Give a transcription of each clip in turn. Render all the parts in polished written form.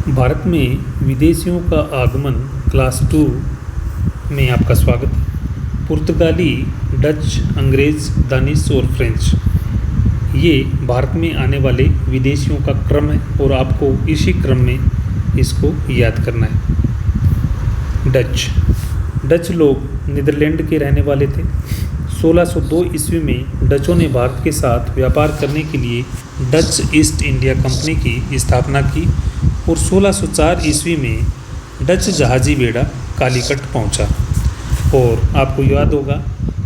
भारत में विदेशियों का आगमन क्लास 2 में आपका स्वागत है। पुर्तगाली, डच, अंग्रेज़, दानिश और फ्रेंच ये भारत में आने वाले विदेशियों का क्रम है और आपको इसी क्रम में इसको याद करना है। डच लोग नीदरलैंड के रहने वाले थे। 1602 ईस्वी में डचों ने भारत के साथ व्यापार करने के लिए डच ईस्ट इंडिया कंपनी की स्थापना की और 1604 ईस्वी में डच जहाजी बेड़ा कालीकट पहुंचा। और आपको याद होगा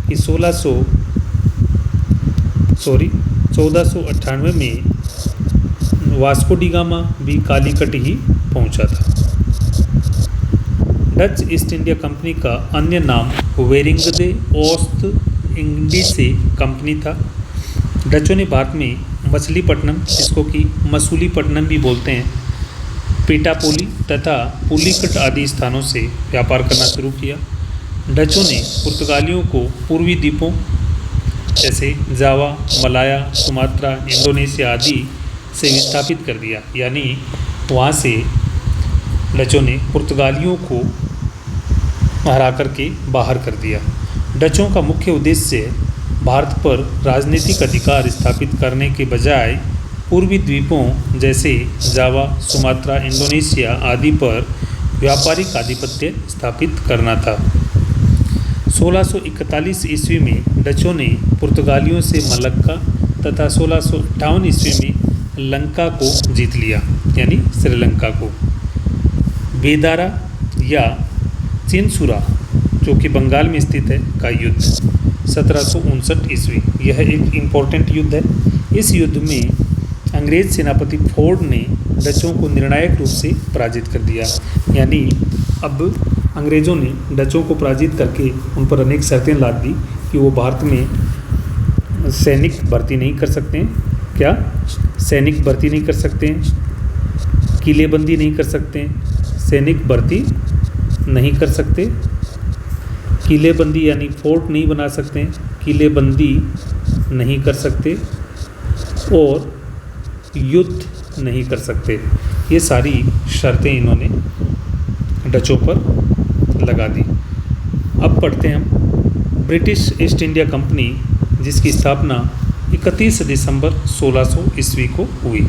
कि 1498 में वास्को डी गामा भी कालीकट ही पहुंचा था। डच ईस्ट इंडिया कंपनी का अन्य नाम वेरिंगदे ओस्ट इंडीज़ कंपनी था। डचों ने भारत में मछलीपट्टनम, जिसको कि मसूलीपट्टनम भी बोलते हैं, पेटापोली तथा पुलिकट आदि स्थानों से व्यापार करना शुरू किया। डचों ने पुर्तगालियों को पूर्वी द्वीपों जैसे जावा, मलाया, सुमात्रा, इंडोनेशिया आदि से विस्थापित कर दिया। यानी वहाँ से डचों ने पुर्तगालियों को हरा करके बाहर कर दिया। डचों का मुख्य उद्देश्य भारत पर राजनीतिक अधिकार स्थापित करने के बजाय पूर्वी द्वीपों जैसे जावा, सुमात्रा, इंडोनेशिया आदि पर व्यापारिक आधिपत्य स्थापित करना था। 1641 ईस्वी में डचों ने पुर्तगालियों से मलक्का तथा 1658 ईस्वी में लंका को जीत लिया, यानी श्रीलंका को। बेदारा या चिनसुरा, जो कि बंगाल में स्थित है, का युद्ध 1759 ईस्वी, यह एक इम्पोर्टेंट युद्ध है। इस युद्ध में अंग्रेज सेनापति फोर्ड ने डचों को निर्णायक रूप से पराजित कर दिया। यानी अब अंग्रेज़ों ने डचों को पराजित करके उन पर अनेक शर्तें लाद दी कि वो भारत में सैनिक भर्ती नहीं कर सकते हैं। क्या सैनिक भर्ती नहीं कर सकते हैं, किलेबंदी नहीं कर सकते हैं, सैनिक भर्ती नहीं कर सकते, किलेबंदी यानी फोर्ट नहीं बना सकते, किलेबंदी नहीं कर सकते और युद्ध नहीं कर सकते। ये सारी शर्तें इन्होंने डचों पर लगा दी। अब पढ़ते हैं हम ब्रिटिश ईस्ट इंडिया कंपनी, जिसकी स्थापना 31 दिसंबर 1600 ईस्वी को हुई।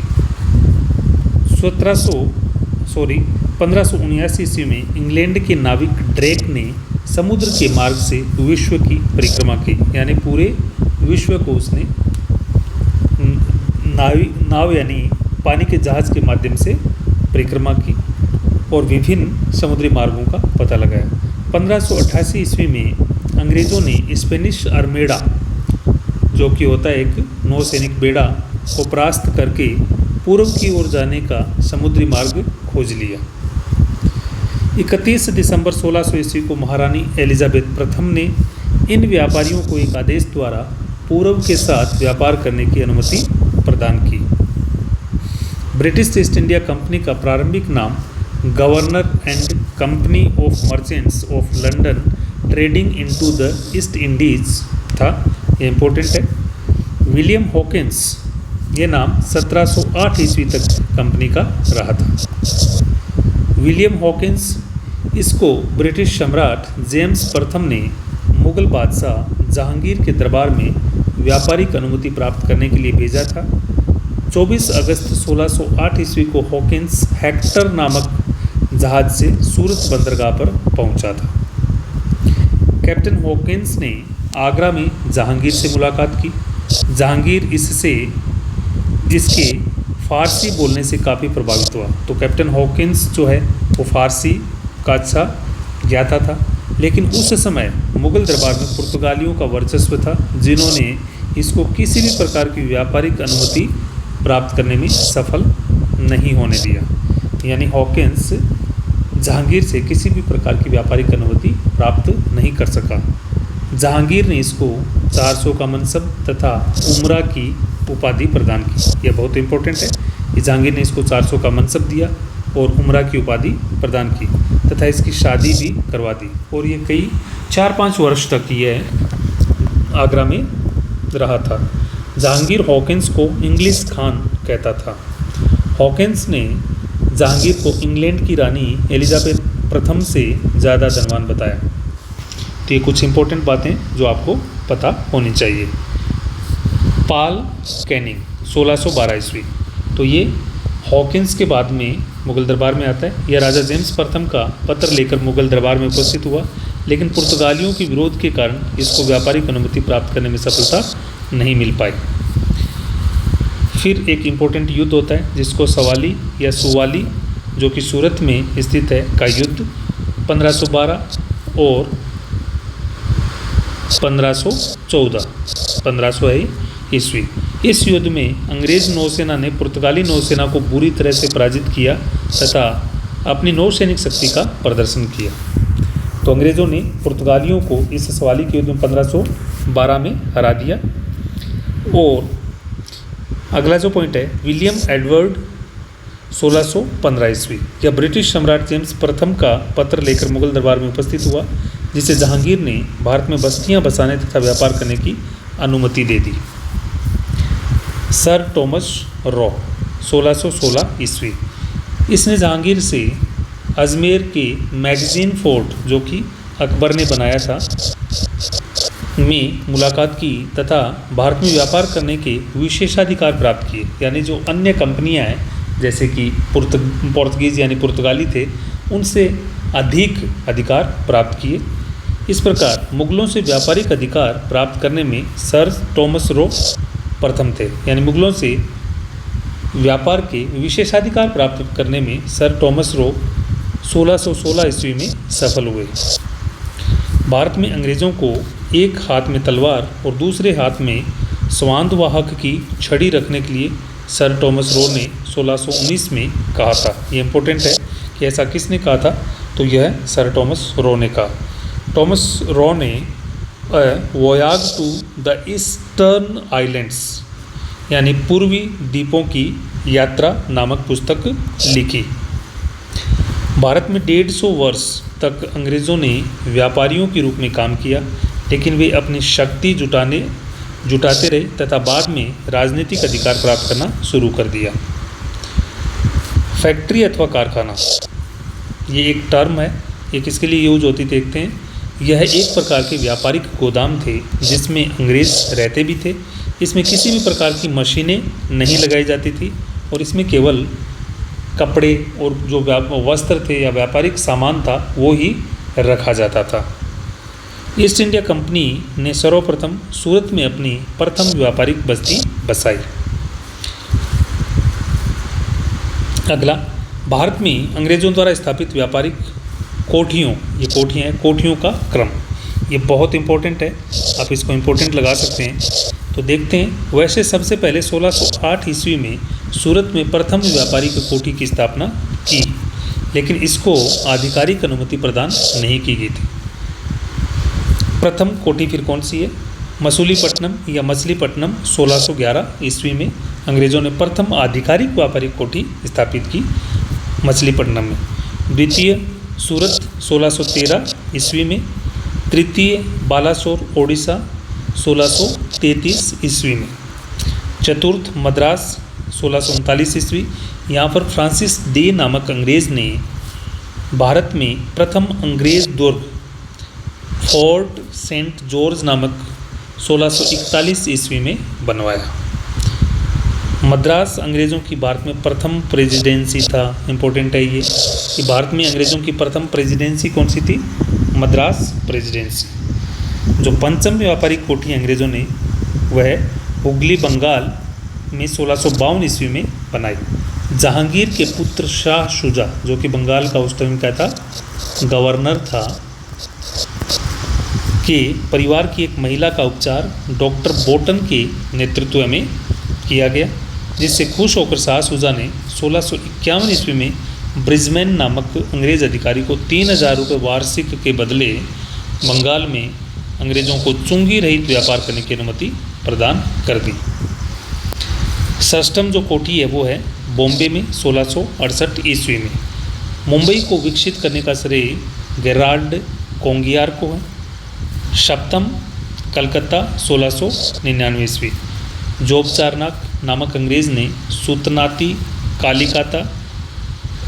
1579 ईस्वी में इंग्लैंड के नाविक ड्रेक ने समुद्र के मार्ग से विश्व की परिक्रमा की, यानी पूरे विश्व को उसने नाव यानी पानी के जहाज़ के माध्यम से परिक्रमा की और विभिन्न समुद्री मार्गों का पता लगाया। 1588 ईस्वी में अंग्रेज़ों ने स्पेनिश आर्मेडा, जो कि होता है एक नौसैनिक बेड़ा, को परास्त करके पूर्व की ओर जाने का समुद्री मार्ग खोज लिया। 31 दिसंबर 1600 ईस्वी को महारानी एलिजाबेथ प्रथम ने इन व्यापारियों को एक आदेश द्वारा पूर्व के साथ व्यापार करने की अनुमति प्रदान की। ब्रिटिश ईस्ट इंडिया कंपनी का प्रारंभिक नाम governor and company of merchants of London trading into the east Indies था। ये इंपॉर्टेंट है। विलियम हॉकिंस, ये नाम 1708 ईस्वी तक कंपनी का रहा था। विलियम हॉकिंस, इसको ब्रिटिश सम्राट जेम्स प्रथम ने मुग़ल बादशाह जहांगीर के दरबार में व्यापारिक अनुमति प्राप्त करने के लिए भेजा था। 24 अगस्त 1608 ईस्वी को हॉकिंस हेक्टर नामक जहाज से सूरत बंदरगाह पर पहुंचा था। कैप्टन हॉकिंस ने आगरा में जहांगीर से मुलाकात की। जहांगीर इसके फ़ारसी बोलने से काफ़ी प्रभावित हुआ। तो कैप्टन हॉकिंस जो है वो फ़ारसी का अच्छा ज्ञाता था, लेकिन उस समय मुग़ल दरबार में पुर्तगालियों का वर्चस्व था, जिन्होंने इसको किसी भी प्रकार की व्यापारिक अनुमति प्राप्त करने में सफल नहीं होने दिया। यानी हॉकिंस जहांगीर से किसी भी प्रकार की व्यापारिक अनुमति प्राप्त नहीं कर सका। जहांगीर ने इसको 400 का मनसब तथा उमरा की उपाधि प्रदान की। यह बहुत इंपॉर्टेंट है कि जहांगीर ने इसको 400 का मनसब दिया और उमरा की उपाधि प्रदान की तथा इसकी शादी भी करवा दी। और ये कई 4-5 वर्ष तक ये आगरा में रहा था। जहांगीर हॉकिंस को इंग्लिश खान कहता था। हॉकिंस ने जहांगीर को इंग्लैंड की रानी एलिजाबेथ प्रथम से ज़्यादा धनवान बताया। तो ये कुछ इंपॉर्टेंट बातें जो आपको पता होनी चाहिए। पाल कैनिंग 1612 ईस्वी, तो ये हॉकिंस के बाद में मुगल दरबार में आता है। यह राजा जेम्स प्रथम का पत्र लेकर मुगल दरबार में उपस्थित हुआ, लेकिन पुर्तगालियों के विरोध के कारण इसको व्यापारिक अनुमति प्राप्त करने में सफलता नहीं मिल पाई। फिर एक इम्पोर्टेंट युद्ध होता है जिसको सवाली या सुवाली, जो कि सूरत में स्थित है, का युद्ध 1512 और 1514 ईस्वी। इस युद्ध में अंग्रेज नौसेना ने पुर्तगाली नौसेना को बुरी तरह से पराजित किया तथा अपनी नौसैनिक शक्ति का प्रदर्शन किया। तो अंग्रेज़ों ने पुर्तगालियों को इस सवाली के युद्ध में 1512 में हरा दिया। और अगला जो पॉइंट है, विलियम एडवर्ड 1615 ईस्वी, यह ब्रिटिश सम्राट जेम्स प्रथम का पत्र लेकर मुगल दरबार में उपस्थित हुआ, जिसे जहांगीर ने भारत में बस्तियां बसाने तथा व्यापार करने की अनुमति दे दी। सर टॉमस रॉ 1616 ईस्वी, इसने जहांगीर से अजमेर के मैगजीन फोर्ट, जो कि अकबर ने बनाया था, में मुलाकात की तथा भारत में व्यापार करने के विशेषाधिकार प्राप्त किए। यानी जो अन्य कंपनियां हैं जैसे कि पुर्तगीज़ यानी पुर्तगाली थे, उनसे अधिक अधिकार प्राप्त किए। इस प्रकार मुगलों से व्यापारिक अधिकार प्राप्त करने में सर टॉमस रॉ प्रथम थे। यानी मुगलों से व्यापार के विशेषाधिकार प्राप्त करने में सर टॉमस रॉ 1616 ईस्वी में सफल हुए। भारत में अंग्रेज़ों को एक हाथ में तलवार और दूसरे हाथ में स्वांतवाहक की छड़ी रखने के लिए सर टॉमस रॉ ने 1619 में कहा था। ये इम्पोर्टेंट है कि ऐसा किसने कहा था, तो यह सर टॉमस रॉ ने कहा। टॉमस रॉ ने voyage to the eastern islands यानी पूर्वी द्वीपों की यात्रा नामक पुस्तक लिखी। भारत में 150 वर्ष तक अंग्रेज़ों ने व्यापारियों के रूप में काम किया, लेकिन वे अपनी शक्ति जुटाते रहे तथा बाद में राजनीतिक अधिकार प्राप्त करना शुरू कर दिया। फैक्ट्री अथवा कारखाना, ये एक टर्म है, ये किसके लिए यूज होती देखते हैं। यह एक प्रकार के व्यापारिक गोदाम थे जिसमें अंग्रेज़ रहते भी थे। इसमें किसी भी प्रकार की मशीनें नहीं लगाई जाती थी और इसमें केवल कपड़े और जो वस्त्र थे या व्यापारिक सामान था वो ही रखा जाता था। ईस्ट इंडिया कंपनी ने सर्वप्रथम सूरत में अपनी प्रथम व्यापारिक बस्ती बसाई। अगला, भारत में अंग्रेज़ों द्वारा स्थापित व्यापारिक कोठियों, ये कोठियाँ हैं, कोठियों का क्रम, ये बहुत इंपॉर्टेंट है, आप इसको इंपॉर्टेंट लगा सकते हैं। तो देखते हैं, वैसे सबसे पहले 1608 ईस्वी में सूरत में प्रथम व्यापारिक कोठी की स्थापना की, लेकिन इसको आधिकारिक अनुमति प्रदान नहीं की गई थी। प्रथम कोठी फिर कौन सी है, मसूलीपट्टनम या मछलीपट्टनम 1611 ईस्वी में अंग्रेज़ों ने प्रथम आधिकारिक व्यापारिक कोठी स्थापित की मछलीपट्टनम में। द्वितीय सूरत 1613 ईस्वी में। तृतीय बालासोर ओडिशा 1633 ईस्वी में। चतुर्थ मद्रास 1639 ईस्वी, यहाँ पर फ्रांसिस डे नामक अंग्रेज़ ने भारत में प्रथम अंग्रेज़ दुर्ग फोर्ट सेंट जॉर्ज नामक 1641 ईस्वी में बनवाया। मद्रास अंग्रेज़ों की भारत में प्रथम प्रेसिडेंसी था। इम्पोर्टेंट है ये कि भारत में अंग्रेज़ों की प्रथम प्रेसिडेंसी कौन सी थी, मद्रास प्रेसिडेंसी। जो पंचम व्यापारिक कोठी अंग्रेज़ों ने वह हुगली बंगाल में 1652 ईस्वी में बनाई। जहांगीर के पुत्र शाह शुजा, जो कि बंगाल का उस टाइम का था गवर्नर था, के परिवार की एक महिला का उपचार डॉक्टर बोटन के नेतृत्व में किया गया, जिससे खुश होकर शाह शुजा ने 1651 ईस्वी में ब्रिजमैन नामक अंग्रेज़ अधिकारी को 3000 रुपये वार्षिक के बदले बंगाल में अंग्रेज़ों को चुंगी रहित व्यापार करने की अनुमति प्रदान कर दी। षष्ठम जो कोठी है वो है बॉम्बे में 1668 ईस्वी में। मुंबई को विकसित करने का श्रेय गेराल्ड कोंगियार को है। सप्तम कलकत्ता 1699 ईस्वी। जोग चारनाक नामक अंग्रेज़ ने सुतनाती कालिकाता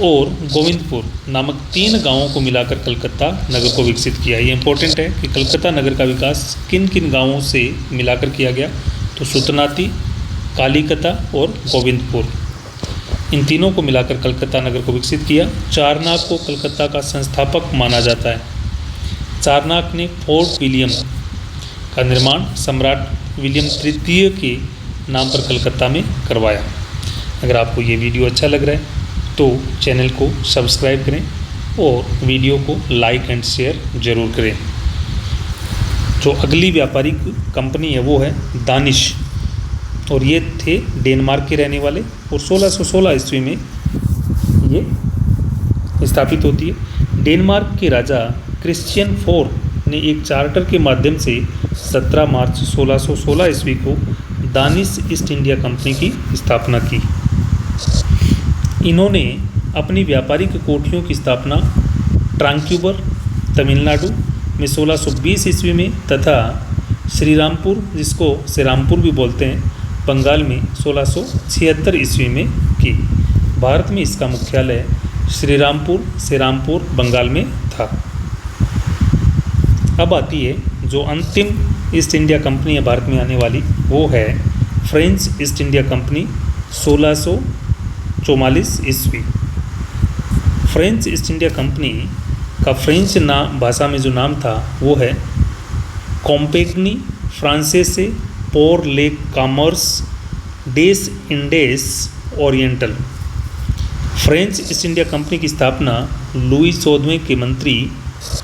और गोविंदपुर नामक 3 गांवों को मिलाकर कलकत्ता नगर को विकसित किया। ये इंपॉर्टेंट है कि कलकत्ता नगर का विकास किन किन गांवों से मिलाकर किया गया, तो सुतनाती, कालीकता और गोविंदपुर, इन तीनों को मिलाकर कलकत्ता नगर को विकसित किया। चारनाक को कलकत्ता का संस्थापक माना जाता है। चारनाक ने फोर्ट विलियम का निर्माण सम्राट विलियम तृतीय के नाम पर कलकत्ता में करवाया। अगर आपको ये वीडियो अच्छा लग रहा है तो चैनल को सब्सक्राइब करें और वीडियो को लाइक एंड शेयर ज़रूर करें। जो अगली व्यापारिक कंपनी है वो है दानिश, और ये थे डेनमार्क के रहने वाले, और 1616 ईस्वी में ये स्थापित होती है। डेनमार्क के राजा क्रिश्चियन IV ने एक चार्टर के माध्यम से 17 मार्च 1616 ईस्वी को दानिश ईस्ट इंडिया कंपनी की स्थापना की। इन्होंने अपनी व्यापारिक कोठियों की स्थापना ट्रांक्यूबर, तमिलनाडु में 1620 ईस्वी में तथा श्रीरामपुर, जिसको श्रीरामपुर भी बोलते हैं, बंगाल में 1676 ईस्वी में की। भारत में इसका मुख्यालय श्रीरामपुर बंगाल में था। अब आती है जो अंतिम ईस्ट इंडिया कंपनी है भारत में आने वाली, वो है फ्रेंच ईस्ट इंडिया कंपनी 1644 ईस्वी। फ्रेंच ईस्ट इंडिया कंपनी का फ्रेंच भाषा में जो नाम था वो है कॉम्पेगनी française pour le commerce des Indes orientales. French East India Company की स्थापना लुई 14वें के मंत्री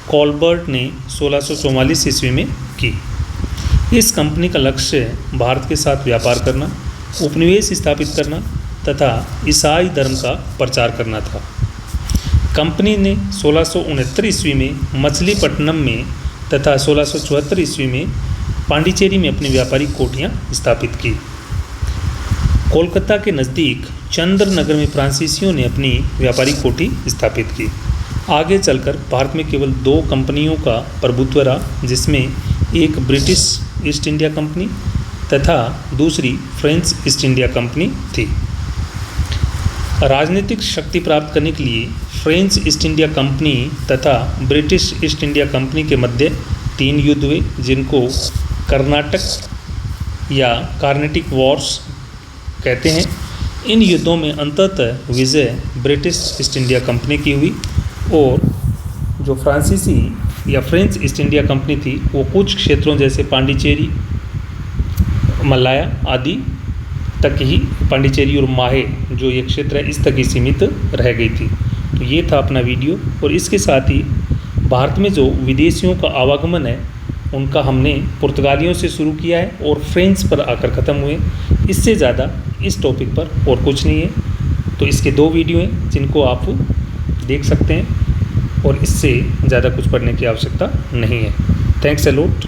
कॉलबर्ट ने 1644 ईस्वी में की। इस कंपनी का लक्ष्य भारत के साथ व्यापार करना, उपनिवेश स्थापित करना तथा ईसाई धर्म का प्रचार करना था। कंपनी ने 1669 ईस्वी में मछलीपट्टनम में तथा 1674 ईस्वी में पांडिचेरी में अपनी व्यापारिक कोठियाँ स्थापित की। कोलकाता के नज़दीक चंद्र नगर में फ्रांसीसियों ने अपनी व्यापारिक कोठी स्थापित की। आगे चलकर भारत में केवल 2 कंपनियों का प्रभुत्व रहा, जिसमें एक ब्रिटिश ईस्ट इंडिया कंपनी तथा दूसरी फ्रेंच ईस्ट इंडिया कंपनी थी। राजनीतिक शक्ति प्राप्त करने के लिए फ्रेंच ईस्ट इंडिया कंपनी तथा ब्रिटिश ईस्ट इंडिया कंपनी के मध्य 3 युद्ध हुए, जिनको कर्नाटक या कार्नेटिक वॉर्स कहते हैं। इन युद्धों में अंततः विजय ब्रिटिश ईस्ट इंडिया कंपनी की हुई, और जो फ्रांसीसी या फ्रेंच ईस्ट इंडिया कंपनी थी वो कुछ क्षेत्रों जैसे पांडिचेरी, मलाया आदि तक ही, पांडिचेरी और माहे जो ये क्षेत्र है इस तक ही सीमित रह गई थी। तो ये था अपना वीडियो, और इसके साथ ही भारत में जो विदेशियों का आवागमन है उनका हमने पुर्तगालियों से शुरू किया है और फ्रेंच पर आकर ख़त्म हुए। इससे ज़्यादा इस टॉपिक पर और कुछ नहीं है। तो इसके 2 वीडियो हैं जिनको आप देख सकते हैं, और इससे ज़्यादा कुछ पढ़ने की आवश्यकता नहीं है। Thanks a lot.